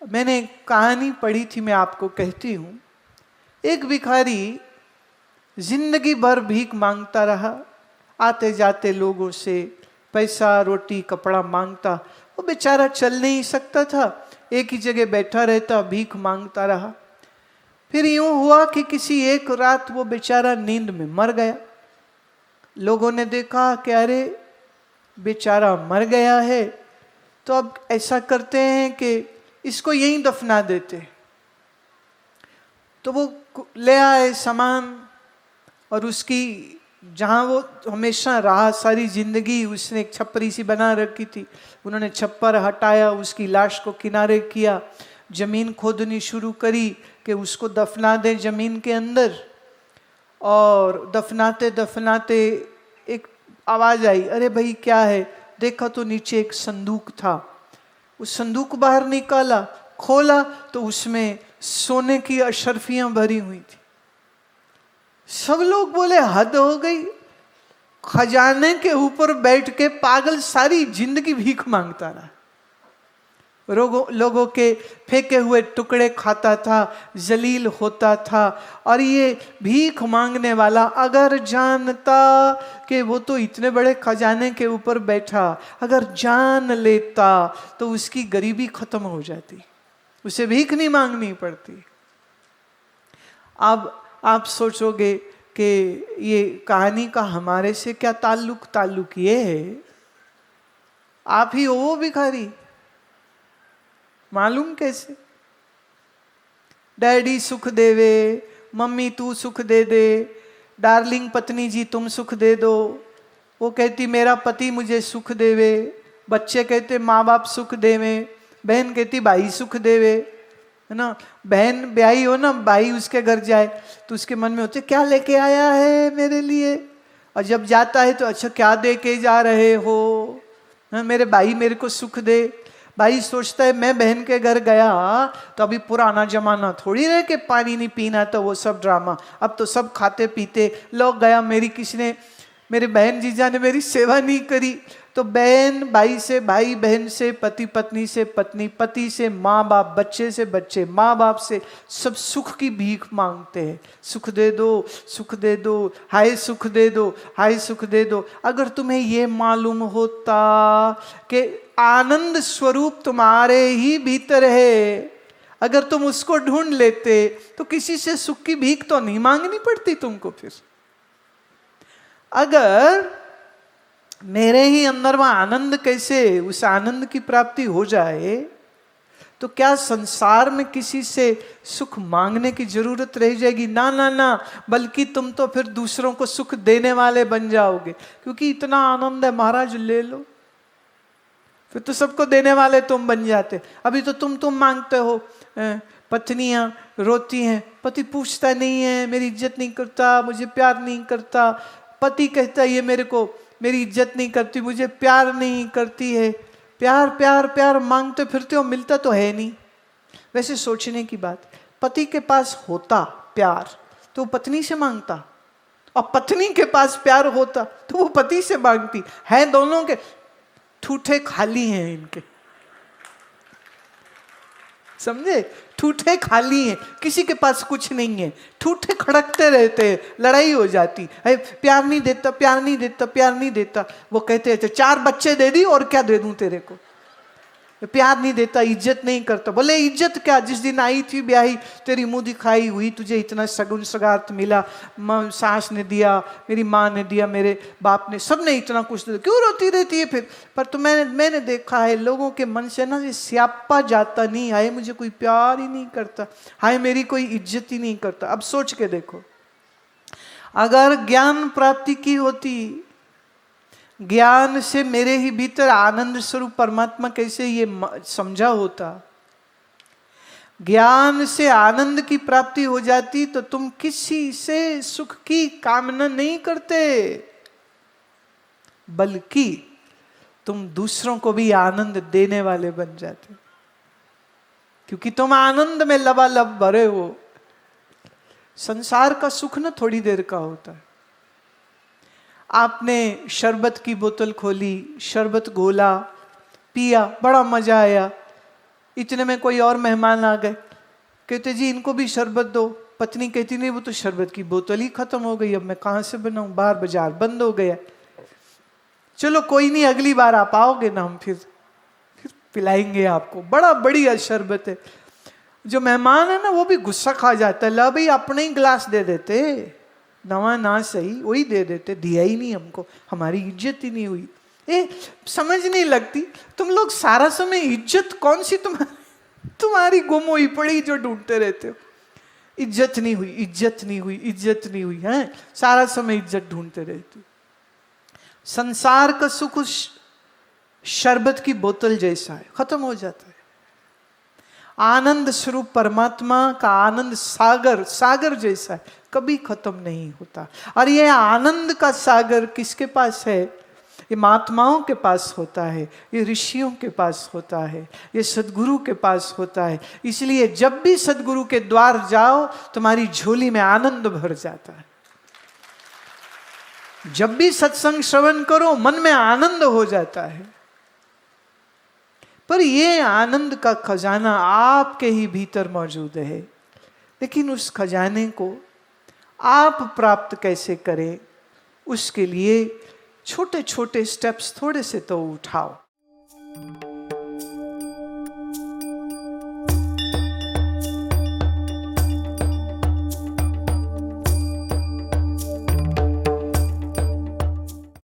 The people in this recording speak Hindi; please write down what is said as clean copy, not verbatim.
मैंने कहानी पढ़ी थी, मैं आपको कहती हूँ। एक भिखारी जिंदगी भर भीख मांगता रहा, आते जाते लोगों से पैसा रोटी कपड़ा मांगता। वो बेचारा चल नहीं सकता था, एक ही जगह बैठा रहता, भीख मांगता रहा। फिर यूं हुआ कि किसी एक रात वो बेचारा नींद में मर गया। लोगों ने देखा कि अरे बेचारा मर गया है, तो अब ऐसा करते हैं कि इसको यहीं दफना देते। तो वो ले आए सामान, और उसकी जहाँ वो हमेशा रहा सारी जिंदगी, उसने एक छप्परी सी बना रखी थी, उन्होंने छप्पर हटाया, उसकी लाश को किनारे किया, जमीन खोदनी शुरू करी कि उसको दफना दें जमीन के अंदर। और दफनाते दफनाते एक आवाज आई, अरे भाई क्या है? देखा तो नीचे एक संदूक था। उस संदूक बाहर निकाला, खोला तो उसमें सोने की अशर्फियां भरी हुई थी। सब लोग बोले हद हो गई, खजाने के ऊपर बैठ के पागल सारी जिंदगी भीख मांगता रहा, लोगों के फेंके हुए टुकड़े खाता था, जलील होता था। और ये भीख मांगने वाला अगर जानता कि वो तो इतने बड़े खजाने के ऊपर बैठा, अगर जान लेता तो उसकी गरीबी खत्म हो जाती, उसे भीख नहीं मांगनी पड़ती। अब आप सोचोगे कि ये कहानी का हमारे से क्या ताल्लुक ये है, आप ही हो वो भिखारी। मालूम कैसे? डैडी सुख देवे, मम्मी तू सुख दे दे, डार्लिंग पत्नी जी तुम सुख दे दो। वो कहती मेरा पति मुझे सुख देवे, बच्चे कहते माँ बाप सुख देवे, बहन कहती भाई सुख देवे, है ना। बहन ब्याही हो ना, भाई उसके घर जाए तो उसके मन में होते क्या लेके आया है मेरे लिए, और जब जाता है तो अच्छा क्या दे के जा रहे हो, मेरे भाई मेरे को सुख दे। भाई सोचता है मैं बहन के घर गया तो अभी पुराना जमाना थोड़ी रहे कि पानी नहीं पीना, तो वो सब ड्रामा, अब तो सब खाते पीते। लोग गया, मेरी किसने, मेरे बहन जीजा ने मेरी सेवा नहीं करी। तो बहन भाई से, भाई बहन से, पति पत्नी से पत्नी, पति से माँ बाप, बच्चे से बच्चे, माँ बाप से, सब सुख की भीख मांगते हैं। सुख दे दो, सुख दे दो, हाय सुख दे दो, हाय सुख दे दो। अगर तुम्हें ये मालूम होता कि आनंद स्वरूप तुम्हारे ही भीतर है, अगर तुम उसको ढूंढ लेते तो किसी से सुख की भीख तो नहीं मांगनी पड़ती तुमको। फिर अगर मेरे ही अंदर वह आनंद, कैसे उस आनंद की प्राप्ति हो जाए, तो क्या संसार में किसी से सुख मांगने की जरूरत रह जाएगी? ना ना ना, बल्कि तुम तो फिर दूसरों को सुख देने वाले बन जाओगे, क्योंकि इतना आनंद है महाराज ले लो, फिर तो सबको देने वाले तुम बन जाते। अभी तो तुम मांगते हो, पत्नियां रोती हैं, पति पूछता नहीं है, मेरी इज्जत नहीं करता, मुझे प्यार नहीं करता। पति कहता है ये मेरे को मेरी इज्जत नहीं करती, मुझे प्यार नहीं करती है। प्यार प्यार प्यार मांगते फिरते हो, मिलता तो है नहीं। वैसे सोचने की बात, पति के पास होता प्यार तो वो पत्नी से मांगता, और पत्नी के पास प्यार होता तो वो पति से मांगती है। दोनों के ठूठे खाली हैं इनके, समझे? ठूठे खाली हैं, किसी के पास कुछ नहीं है, ठूठे खड़कते रहते हैं, लड़ाई हो जाती है, प्यार नहीं देता, प्यार नहीं देता, प्यार नहीं देता। वो कहते हैं 4 बच्चे दे दी और क्या दे दूं तेरे को, प्यार नहीं देता, इज्जत नहीं करता। बोले इज्जत क्या, जिस दिन आई थी ब्याही तेरी मुंह दिखाई हुई, तुझे इतना सगुन सगार्थ मिला, सास ने दिया, मेरी माँ ने दिया, मेरे बाप ने, सब ने इतना कुछ दिया, क्यों रोती रहती है फिर? पर तो मैंने देखा है लोगों के मन से ना ये स्यापा जाता नहीं, हाय मुझे कोई प्यार ही नहीं करता, हाय मेरी कोई इज्जत ही नहीं करता। अब सोच के देखो, अगर ज्ञान प्राप्ति की होती, ज्ञान से मेरे ही भीतर आनंद स्वरूप परमात्मा कैसे ये समझा होता, ज्ञान से आनंद की प्राप्ति हो जाती, तो तुम किसी से सुख की कामना नहीं करते, बल्कि तुम दूसरों को भी आनंद देने वाले बन जाते, क्योंकि तुम आनंद में लबालब भरे हो। संसार का सुख न थोड़ी देर का होता है। आपने शरबत की बोतल खोली, शरबत घोला, पिया, बड़ा मजा आया, इतने में कोई और मेहमान आ गए, कहते जी इनको भी शरबत दो। पत्नी कहती नहीं, वो तो शरबत की बोतल ही खत्म हो गई, अब मैं कहाँ से बनाऊं, बाहर बाजार बंद हो गया। चलो कोई नहीं, अगली बार आप आओगे ना, हम फिर पिलाएंगे आपको, बड़ा बढ़िया शरबत है। जो मेहमान है ना वो भी गुस्सा खा जाता है, ला भाई अपने ही गिलास दे देते, नवा ना सही वही दे देते, दिया ही नहीं हमको, हमारी इज्जत ही नहीं हुई। समझ नहीं लगती, तुम लोग सारा समय इज्जत कौन सी तुम्हारी गुम हुई पड़ी जो ढूंढते रहते हो। इज्जत नहीं हुई, इज्जत नहीं हुई, इज्जत नहीं हुई है, सारा समय इज्जत ढूंढते रहते हो। संसार का सुख उस शरबत की बोतल जैसा है, खत्म हो जाता है। आनंद स्वरूप परमात्मा का आनंद सागर, सागर जैसा है, कभी खत्म नहीं होता। और ये आनंद का सागर किसके पास है? ये महात्माओं के पास होता है, ये ऋषियों के पास होता है, ये सदगुरु के पास होता है। इसलिए जब भी सदगुरु के द्वार जाओ तुम्हारी झोली में आनंद भर जाता है। जब भी सत्संग श्रवण करो मन में आनंद हो जाता है। पर ये आनंद का खजाना आपके ही भीतर मौजूद है, लेकिन उस खजाने को आप प्राप्त कैसे करें, उसके लिए छोटे छोटे स्टेप्स थोड़े से तो उठाओ।